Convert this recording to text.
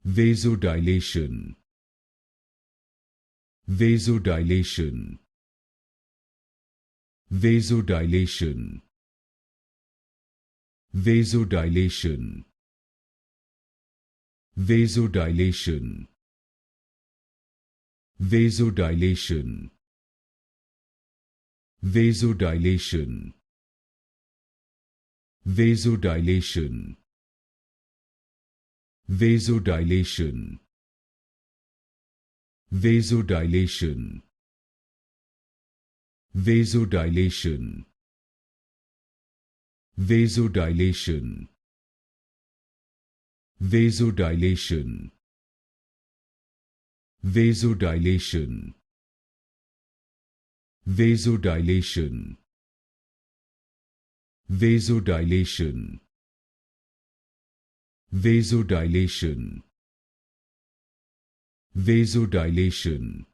Vasodilation. Vasodilation. Vasodilation. Vasodilation. Vasodilation. Vasodilation. Vasodilation. Vasodilation. Vasodilation. Vasodilation. Vasodilation. Vasodilation. Vasodilation. Vasodilation. Vasodilation. Vasodilation. Vasodilation. Vasodilation.